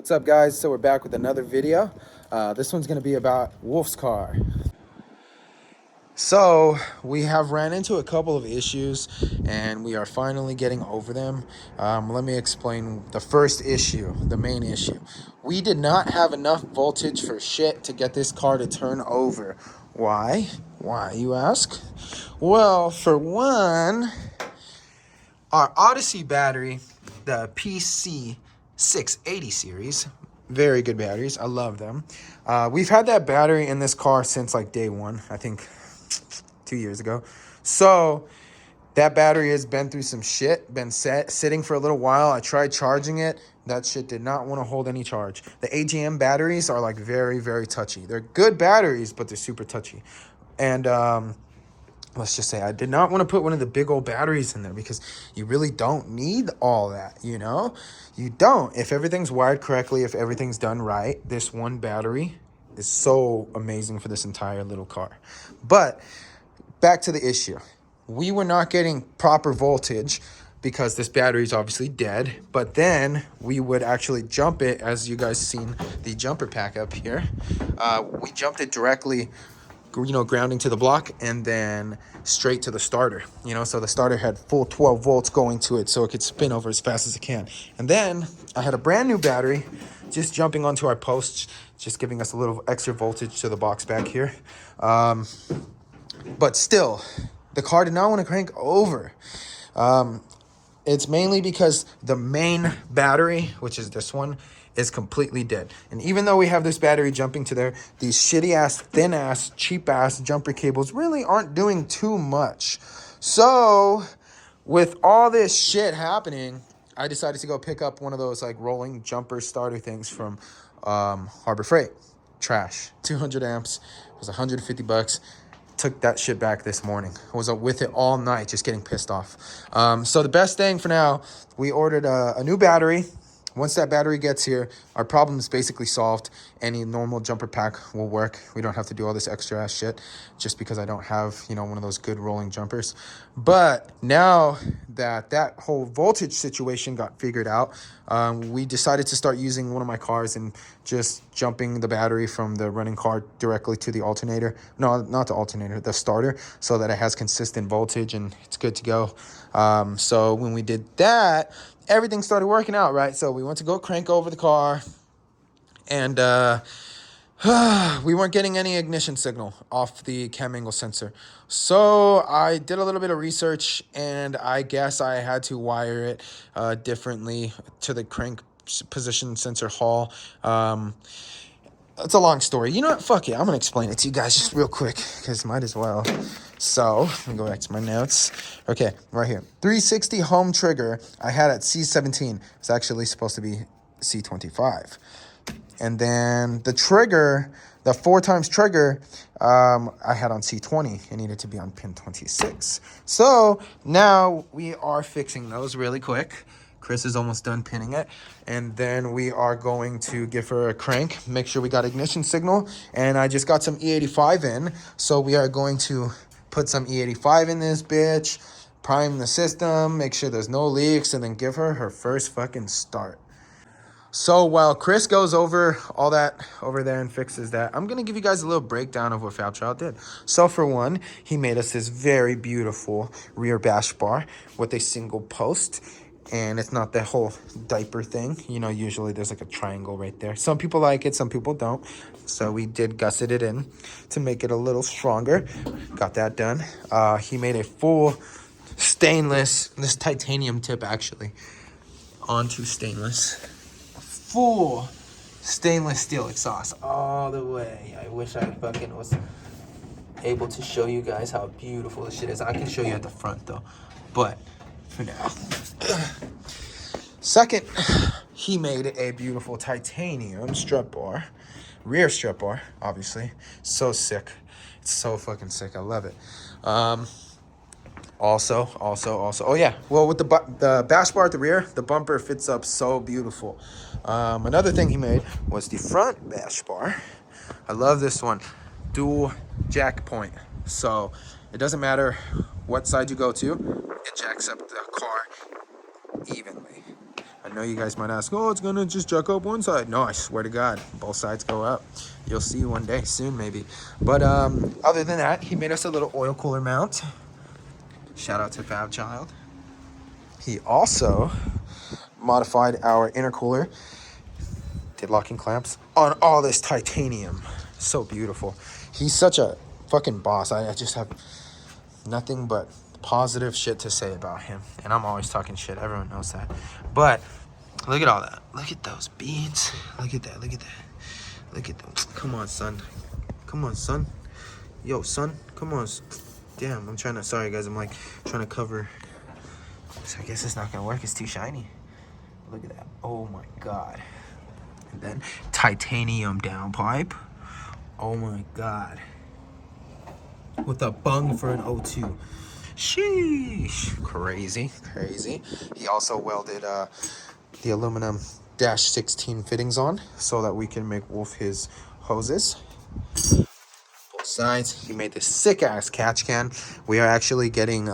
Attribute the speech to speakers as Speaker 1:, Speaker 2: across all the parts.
Speaker 1: What's up, guys? So we're back with another video. This one's gonna be about Wolf's car. So we have ran into a couple of issues and we are finally getting over them. Let me explain the first issue, the main issue. We did not have enough voltage for shit to get this car to turn over. Why? Why, you ask? Well, for one, our Odyssey battery, the PC680 series, very good batteries. I love them. We've had that battery in this car since like day one, I think 2 years ago. So that battery has been through some shit, been sitting for a little while. I tried charging it. That shit did not want to hold any charge. The AGM batteries are like very, very touchy. They're good batteries, but they're super touchy. And let's just say I did not want to put one of the big old batteries in there because you really don't need all that, you know? You don't. If everything's wired correctly, if everything's done right, this one battery is so amazing for this entire little car. But back to the issue. We were not getting proper voltage because this battery is obviously dead. But then we would actually jump it, as you guys seen the jumper pack up here. We jumped it directly, grounding to the block and then straight to the starter, so the starter had full 12 volts going to it so it could spin over as fast as it can. And then I had a brand new battery just jumping onto our posts, just giving us a little extra voltage to the box back here. But still, the car did not want to crank over. It's mainly because the main battery, which is this one, is completely dead. And even though we have this battery jumping to there, these shitty ass, thin ass, cheap ass jumper cables really aren't doing too much. So with all this shit happening, I decided to go pick up one of those like rolling jumper starter things from Harbor Freight. Trash. 200 amps. It was 150 bucks. Took that shit back this morning. I was with it all night, just getting pissed off. So the best thing for now, we ordered a new battery. Once that battery gets here, our problem is basically solved. Any normal jumper pack will work. We don't have to do all this extra ass shit just because I don't have, one of those good rolling jumpers. But now that whole voltage situation got figured out, we decided to start using one of my cars and just jumping the battery from the running car directly to the alternator. No, not the alternator, the starter, so that it has consistent voltage and it's good to go. So when we did that, everything started working out, right? So we went to go crank over the car and we weren't getting any ignition signal off the cam angle sensor. So I did a little bit of research and I guess I had to wire it differently to the crank position sensor hall. It's a long story. You know what? Fuck it. I'm going to explain it to you guys just real quick because might as well. So let me go back to my notes. Okay, right here. 360 home trigger I had at C17. It's actually supposed to be C25. And then the trigger, the 4x trigger, I had on C20. It needed to be on pin 26. So now we are fixing those really quick. Chris is almost done pinning it. And then we are going to give her a crank, make sure we got ignition signal. And I just got some E85 in. So we are going to put some E85 in this bitch, prime the system, make sure there's no leaks, and then give her her first fucking start. So while Chris goes over all that over there and fixes that, I'm going to give you guys a little breakdown of what Fabchild did. So for one, he made us this very beautiful rear bash bar with a single post. And it's not the whole diaper thing. Usually there's like a triangle right there. Some people like it, some people don't. So we did gusset it in to make it a little stronger. Got that done. He made a full stainless, this titanium tip actually, onto stainless. Full stainless steel exhaust all the way. I wish I fucking was able to show you guys how beautiful this shit is. I can show you at the front though. But for now. Second, he made a beautiful titanium strut bar, rear strut bar, obviously. So sick. It's so fucking sick. I love it. Also, oh yeah. Well, with the bash bar at the rear, the bumper fits up so beautiful. Another thing he made was the front bash bar. I love this one. Dual jack point. So it doesn't matter what side you go to, it jacks up the car evenly. I know you guys might ask, oh, it's gonna just jack up one side. No, I swear to God, both sides go up. You'll see one day soon, maybe. But other than that, he made us a little oil cooler mount. Shout out to Fab Child. He also modified our intercooler. Did locking clamps on all this titanium. So beautiful. He's such a fucking boss. I just have nothing but positive shit to say about him. And I'm always talking shit. Everyone knows that. But look at all that. Look at those beads. Look at that. Look at that. Look at them. Come on, son. Come on, son. Yo, son. Come on. Damn, I'm trying to... Sorry, guys. I'm like trying to cover... So I guess it's not going to work. It's too shiny. Look at that. Oh, my God. And then titanium downpipe. Oh, my God. With a bung for an O2. Sheesh. Crazy. Crazy. He also welded the aluminum -16 fittings on so that we can make Wolf his hoses. Both sides. He made this sick-ass catch can. We are actually getting...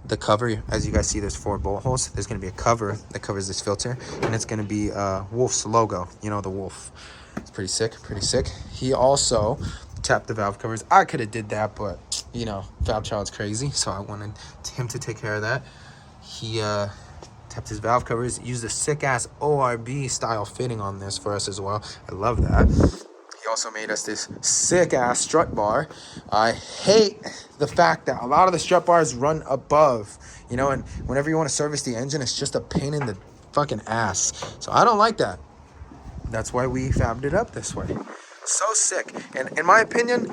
Speaker 1: the cover, as you guys see, there's 4 bolt holes. There's going to be a cover that covers this filter, and it's going to be Wolf's logo. You know, the Wolf. It's pretty sick, pretty sick. He also tapped the valve covers. I could have did that, but, you know, Fab Child's crazy, so I wanted him to take care of that. He tapped his valve covers, used a sick-ass ORB style fitting on this for us as well. I love that. He also made us this sick-ass strut bar. I hate the fact that a lot of the strut bars run above, you know, and whenever you want to service the engine, it's just a pain in the fucking ass. So I don't like that. That's why we fabbed it up this way. So sick. And in my opinion,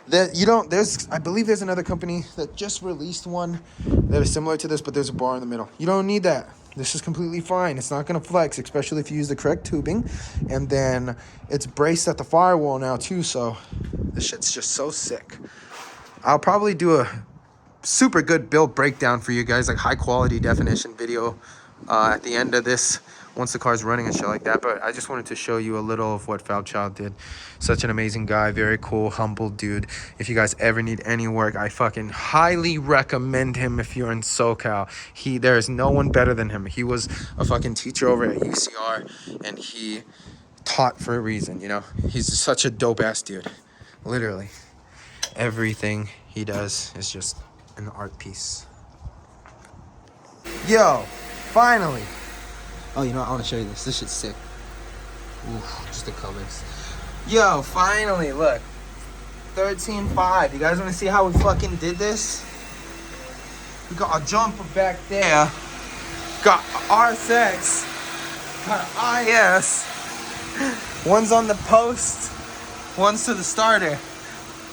Speaker 1: that you don't, I believe there's another company that just released one that is similar to this, but there's a bar in the middle. You don't need that. This is completely fine. It's not going to flex, especially if you use the correct tubing. And then it's braced at the firewall now too, so this shit's just so sick. I'll probably do a super good build breakdown for you guys, like high quality definition video at the end of this once the car's running and shit like that. But I just wanted to show you a little of what Fab Child did. Such an amazing guy, very cool, humble dude. If you guys ever need any work, I fucking highly recommend him if you're in SoCal. There is no one better than him. He was a fucking teacher over at UCR, and he taught for a reason, you know? He's such a dope-ass dude. Literally. Everything he does is just an art piece. Yo, finally. Oh, you know what? I want to show you this. This shit's sick. Ooh, just the colors. Yo, finally, look. 13.5. You guys want to see how we fucking did this? We got a jumper back there. Got RSX. Got IS. One's on the post. One's to the starter.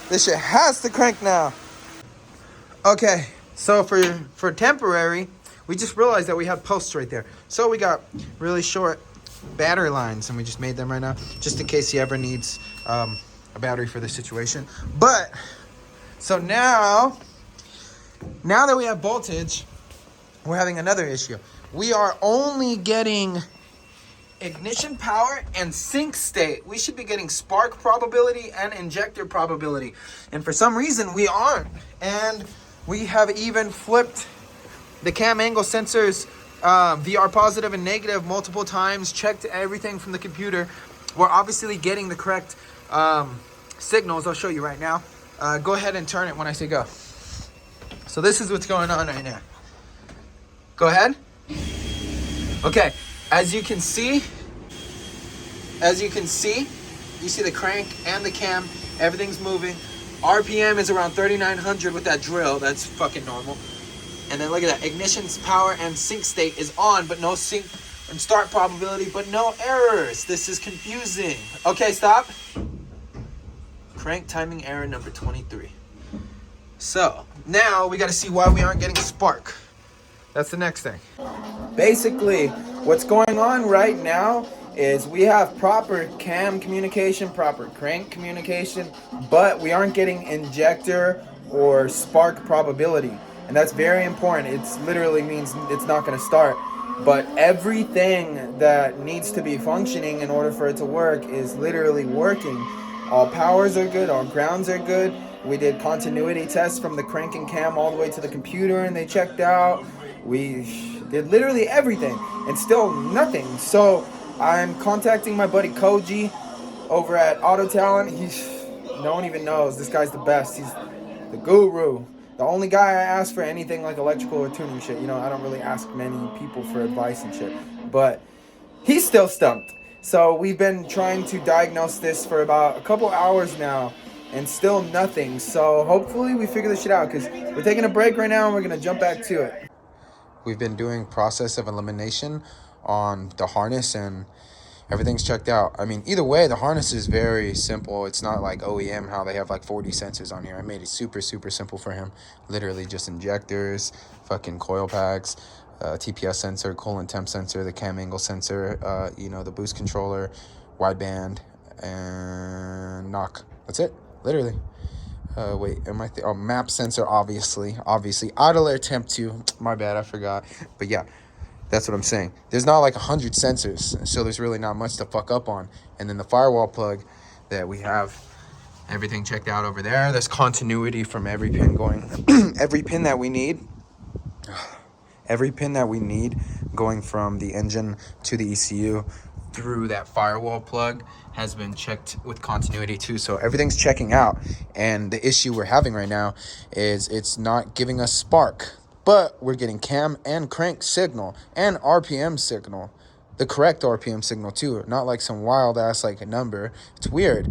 Speaker 1: This shit has to crank now. Okay, so for temporary, we just realized that we had posts right there. So we got really short battery lines, and we just made them right now, just in case he ever needs a battery for this situation. But, so now that we have voltage, we're having another issue. We are only getting ignition power and sync state. We should be getting spark probability and injector probability. And for some reason, we aren't. And we have even flipped the cam angle sensors, VR positive and negative multiple times, checked everything from the computer. We're obviously getting the correct signals. I'll show you right now. Go ahead and turn it when I say go. So this is what's going on right now. Go ahead. Okay, as you can see, you see the crank and the cam, everything's moving. RPM is around 3,900 with that drill. That's fucking normal. And then look at that. Ignition's power and sync state is on, but no sync and start probability, but no errors. This is confusing. Okay, stop. Crank timing error number 23. So, now we got to see why we aren't getting spark. That's the next thing. Basically, what's going on right now is we have proper cam communication, proper crank communication, but we aren't getting injector or spark probability. And that's very important. It literally means it's not going to start. But everything that needs to be functioning in order for it to work is literally working. All powers are good, all grounds are good. We did continuity tests from the crank and cam all the way to the computer, and they checked out. did literally everything, and still nothing. So I'm contacting my buddy Koji over at Auto Talent. No one even knows. This guy's the best. He's the guru. The only guy I ask for anything like electrical or tuning shit. You know, I don't really ask many people for advice and shit. But he's still stumped. So we've been trying to diagnose this for about a couple hours now, and still nothing. So hopefully we figure this shit out, because we're taking a break right now and we're going to jump back to it. We've been doing process of elimination on the harness, and everything's checked out. I mean, either way, the harness is very simple. It's not like OEM, how they have like 40 sensors on here. I made it super, super simple for him. Literally just injectors, fucking coil packs, TPS sensor, coolant temp sensor, the cam angle sensor, you know, the boost controller, wideband, and knock. That's it, literally. Wait, am I? Map sensor, obviously. Idle air temp too. My bad, I forgot. But yeah, that's what I'm saying. There's not like 100 sensors, so there's really not much to fuck up on. And then the firewall plug that we have, everything checked out over there. There's continuity from every pin going, every pin that we need. Every pin that we need going from the engine to the ECU through that firewall plug has been checked with continuity too. So everything's checking out. And the issue we're having right now is it's not giving us spark, but we're getting cam and crank signal and RPM signal. The correct RPM signal too, not like some wild ass like a number. It's weird.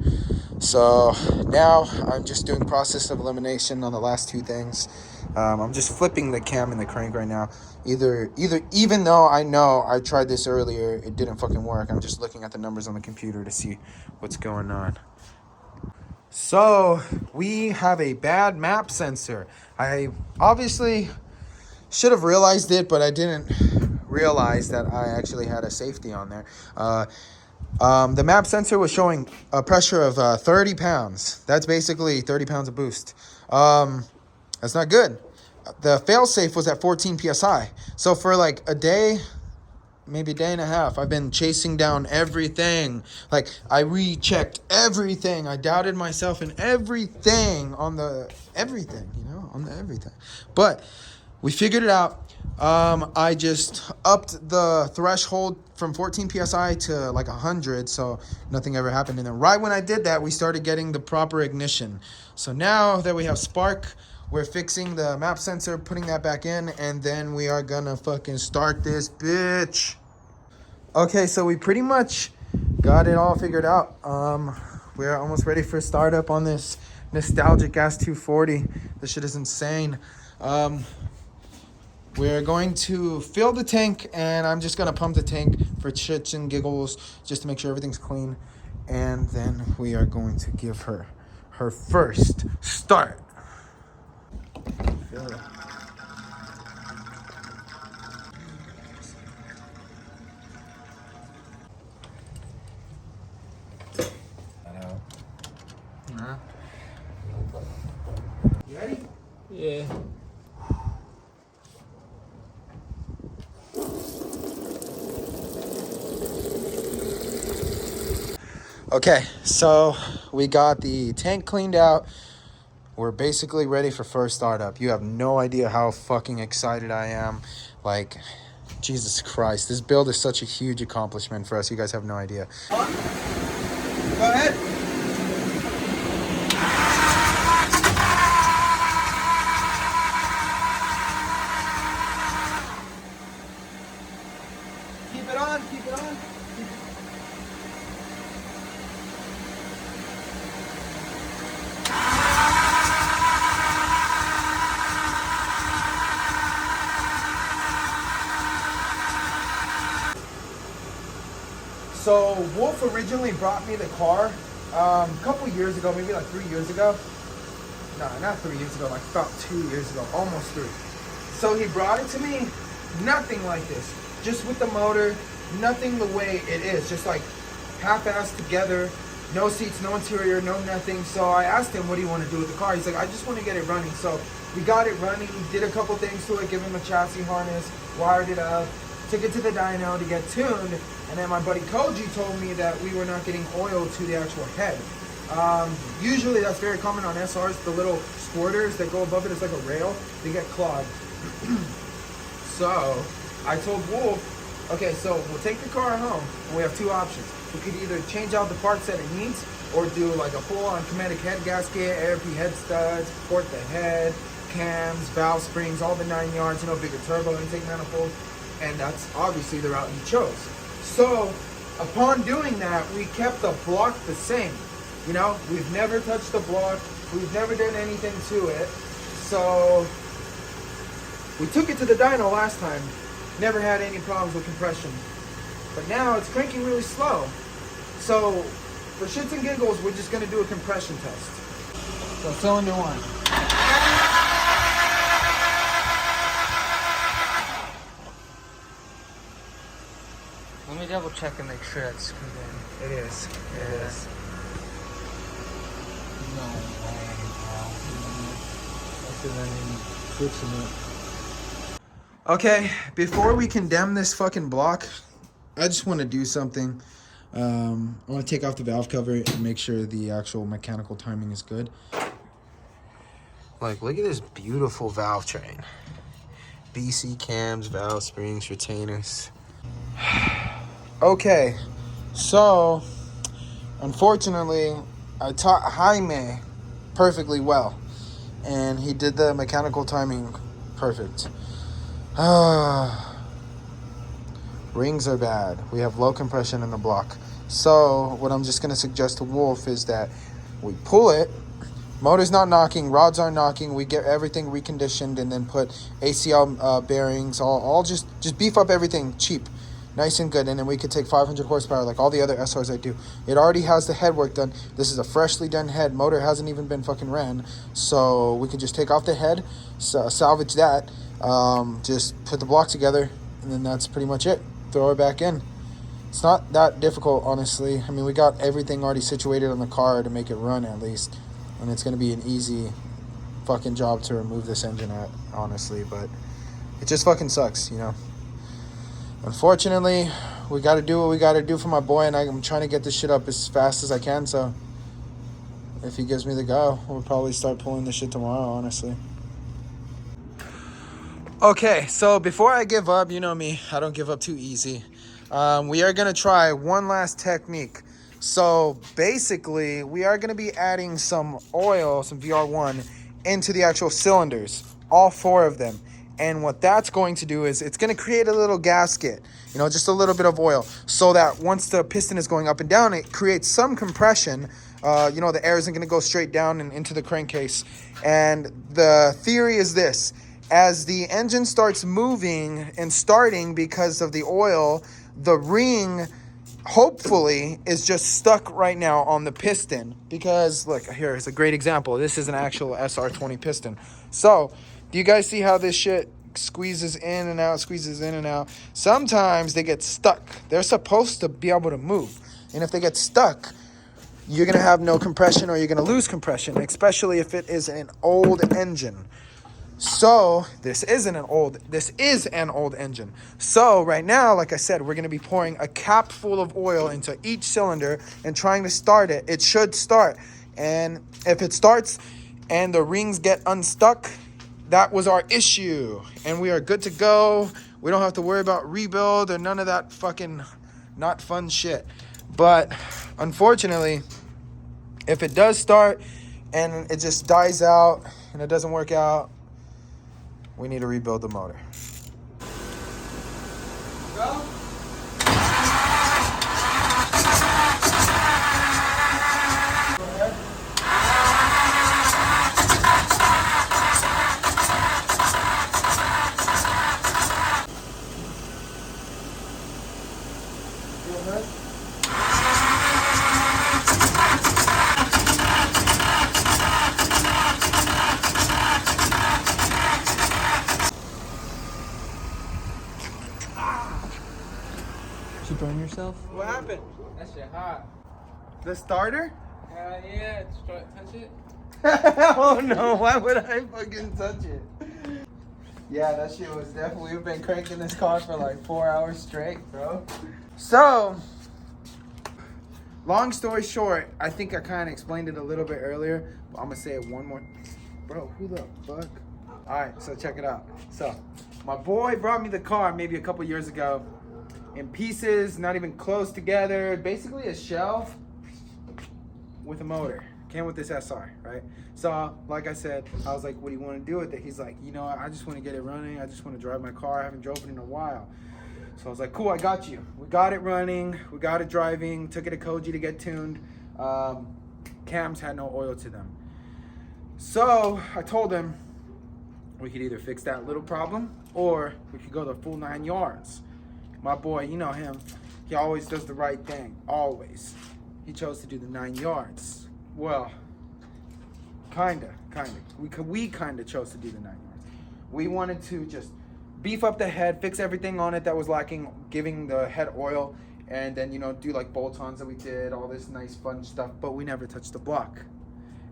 Speaker 1: So now I'm just doing process of elimination on the last two things. I'm just flipping the cam and the crank right now. Even though I know I tried this earlier, it didn't fucking work. I'm just looking at the numbers on the computer to see what's going on. So we have a bad map sensor. I obviously should have realized it, but I didn't realize that I actually had a safety on there. The map sensor was showing a pressure of 30 pounds. That's basically 30 pounds of boost. That's not good. The failsafe was at 14 psi. So for like a day, maybe a day and a half, I've been chasing down everything. Like, I rechecked everything. I doubted myself in everything on the everything, on the everything. But we figured it out. I just upped the threshold from 14 psi to like 100, so nothing ever happened. And then right when I did that, we started getting the proper ignition. So now that we have spark, we're fixing the map sensor, putting that back in, and then we are gonna fucking start this bitch. Okay, so we pretty much got it all figured out. We're almost ready for startup on this nostalgic gas 240. This shit is insane. We're going to fill the tank, and I'm just gonna pump the tank for shits and giggles, just to make sure everything's clean. And then we are going to give her her first start. Fill it. You ready?
Speaker 2: Yeah.
Speaker 1: Okay, so we got the tank cleaned out. We're basically ready for first startup. You have no idea how fucking excited I am. Like, Jesus Christ, this build is such a huge accomplishment for us. You guys have no idea. Go ahead. Keep it on, keep it on. So Wolf originally brought me the car a couple years ago, maybe like 3 years ago. No, not 3 years ago, like about 2 years ago, almost 3. So he brought it to me, nothing like this. Just with the motor, nothing the way it is. Just like half-assed together, no seats, no interior, no nothing. So I asked him, what do you want to do with the car? He's like, I just want to get it running. So we got it running, did a couple things to it, give him a chassis harness, wired it up, took it to the dyno to get tuned. And then my buddy Koji told me that we were not getting oil to the actual head. Usually that's very common on SRs. The little squirters that go above it, it's like a rail, they get clogged. So I told Wolf, okay, so we'll take the car home, and we have two options. We could either change out the parts that it needs, or do like a full-on Kinetic head gasket, ARP head studs, port the head, cams, valve springs, all the 9 yards, you know, bigger turbo intake manifold, and that's obviously the route he chose. So, upon doing that, we kept the block the same. You know, we've never touched the block, we've never done anything to it. So, we took it to the dyno last time, never had any problems with compression. But now it's cranking really slow. So, for shits and giggles, we're just gonna do a compression test. So, cylinder 1.
Speaker 2: Let me double check and make sure that's screwed in.
Speaker 1: It is. It is.
Speaker 2: No way, bro. Fixing it.
Speaker 1: Okay, before we condemn this fucking block, I just want to do something. I want to take off the valve cover and make sure the actual mechanical timing is good. Like, look at this beautiful valve train. BC cams, valve springs, retainers. Okay, so unfortunately, I taught Jaime perfectly well, and he did the mechanical timing perfect. Rings are bad. We have low compression in the block. So what I'm just going to suggest to Wolf is that we pull it, motor's not knocking, rods aren't knocking, we get everything reconditioned and then put ACL bearings, all just beef up everything cheap, nice and good, and then we could take 500 horsepower like all the other SRs I do. It already has the head work done. This is a freshly done head. Motor hasn't even been fucking ran, so we could just take off the head, salvage that, just put the block together, and then that's pretty much it. Throw it back in. It's not that difficult, honestly. I mean, we got everything already situated on the car to make it run at least, and it's going to be an easy fucking job to remove this engine at, honestly, but it just fucking sucks, you know. Unfortunately, we got to do what we got to do for my boy, and I'm trying to get this shit up as fast as I can, so if he gives me the go, we'll probably start pulling this shit tomorrow, honestly. Okay, so before I give up, you know me, I don't give up too easy. We are going to try one last technique. So basically, we are going to be adding some oil, some VR1, into the actual cylinders, all 4 of them. And what that's going to do is it's going to create a little gasket, you know, just a little bit of oil, so that once the piston is going up and down, it creates some compression. You know, the air isn't going to go straight down and into the crankcase. And the theory is this: as the engine starts moving and starting because of the oil, the ring hopefully is just stuck right now on the piston. Because look, here's a great example. This is an actual SR20 piston. So do you guys see how this shit squeezes in and out, squeezes in and out? Sometimes they get stuck. They're supposed to be able to move. And if they get stuck, you're going to have no compression, or you're going to lose compression, especially if it is an old engine. So this is an old engine. So right now, like I said, we're going to be pouring a cap full of oil into each cylinder and trying to start it. It should start. And if it starts and the rings get unstuck, that was our issue. And we are good to go. We don't have to worry about rebuild or none of that fucking not fun shit. But unfortunately, if it does start and it just dies out and it doesn't work out, we need to rebuild the motor. Go.
Speaker 2: You burn yourself?
Speaker 1: What happened?
Speaker 2: That shit hot.
Speaker 1: The starter?
Speaker 2: Yeah, touch it.
Speaker 1: Oh no, why would I fucking touch it? Yeah, that shit was definitely, we've been cranking this car for like 4 hours straight, bro. So, long story short, I think I kind of explained it a little bit earlier, but I'm gonna say it one more. Bro, who the fuck? All right, so check it out. So, My boy brought me the car maybe a couple years ago in pieces, not even close together. Basically a shell with a motor. Came with this SR, right? So, like I said, I was like, what do you want to do with it? He's like, you know, I just want to get it running. I just want to drive my car. I haven't driven it in a while. So I was like, cool, I got you. We got it running. We got it driving. Took it to Koji to get tuned. Cams had no oil to them. So I told him we could either fix that little problem or we could go the full 9 yards. My boy, you know him. He always does the right thing. Always. He chose to do the 9 yards. Well, kinda. We kinda chose to do the 9 yards. We wanted to just beef up the head, fix everything on it that was lacking, giving the head oil, and then, you know, do like bolt-ons that we did, all this nice fun stuff, but we never touched the block.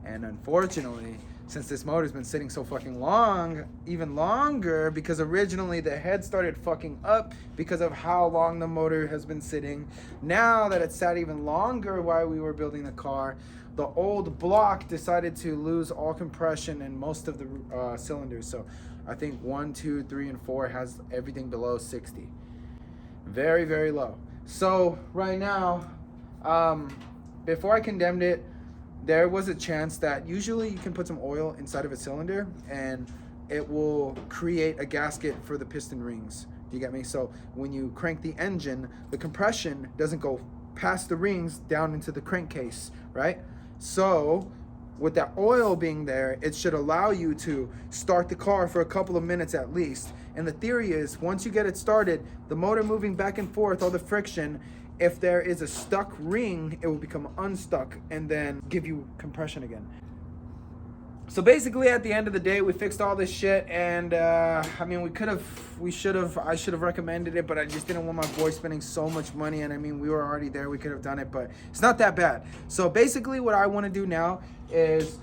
Speaker 1: And unfortunately, since this motor's been sitting so fucking long, even longer, because originally the head started fucking up because of how long the motor has been sitting. Now that it's sat even longer while we were building the car, the old block decided to lose all compression in most of the cylinders. So I think 1, 2, 3, and 4 has everything below 60. Very, very low. So right now, before I condemned it, there was a chance that usually you can put some oil inside of a cylinder and it will create a gasket for the piston rings. Do you get me? So when you crank the engine, the compression doesn't go past the rings down into the crankcase, right? So with that oil being there, it should allow you to start the car for a couple of minutes at least. And the theory is, once you get it started, the motor moving back and forth, all the friction, if there is a stuck ring, it will become unstuck and then give you compression again. So basically at the end of the day, we fixed all this shit, and I mean, I should have recommended it, but I just didn't want my boy spending so much money, and I mean, we were already there, we could have done it, but it's not that bad. So basically what I want to do now is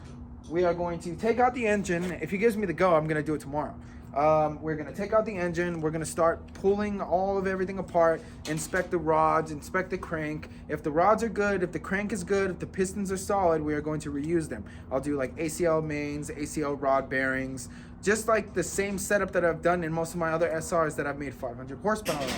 Speaker 1: we are going to take out the engine. If he gives me the go, I'm going to do it tomorrow. We're going to take out the engine. We're going to start pulling all of everything apart, inspect the rods, inspect the crank. If the rods are good, if the crank is good, if the pistons are solid, we are going to reuse them. I'll do like ACL mains, ACL rod bearings, just like the same setup that I've done in most of my other SRs that I've made 500 horsepower on.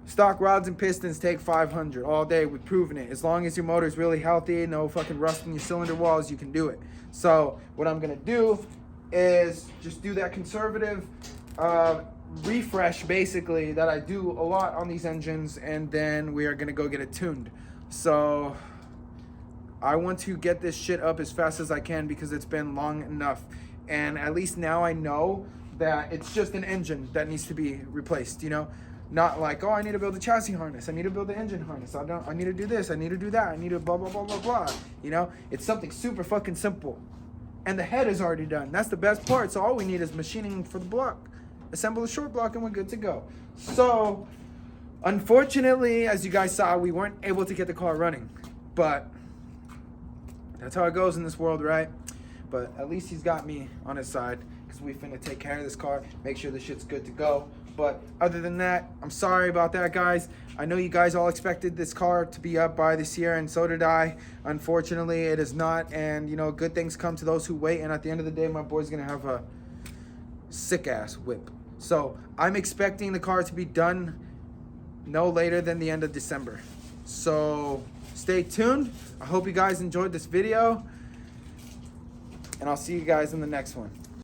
Speaker 1: Stock rods and pistons take 500 all day. We've proven it. As long as your motor is really healthy, no fucking rust in your cylinder walls, you can do it. So what I'm going to do is just do that conservative refresh basically that I do a lot on these engines, and then we are gonna go get it tuned. So I want to get this shit up as fast as I can because it's been long enough, and at least now I know that it's just an engine that needs to be replaced, you know? Not like, oh, I need to build a chassis harness, I need to build the engine harness, I need to do this, I need to do that, I need to blah blah blah blah blah, you know? It's something super fucking simple. And the head is already done. That's the best part. So all we need is machining for the block. Assemble a short block and we're good to go. So unfortunately, as you guys saw, we weren't able to get the car running. But that's how it goes in this world, right? But at least he's got me on his side because we finna take care of this car, make sure the shit's good to go. But other than that, I'm sorry about that, guys. I know you guys all expected this car to be up by this year, and so did I. Unfortunately, it is not, and you know, good things come to those who wait, and at the end of the day, my boy's gonna have a sick-ass whip. So I'm expecting the car to be done no later than the end of December. So stay tuned. I hope you guys enjoyed this video, and I'll see you guys in the next one.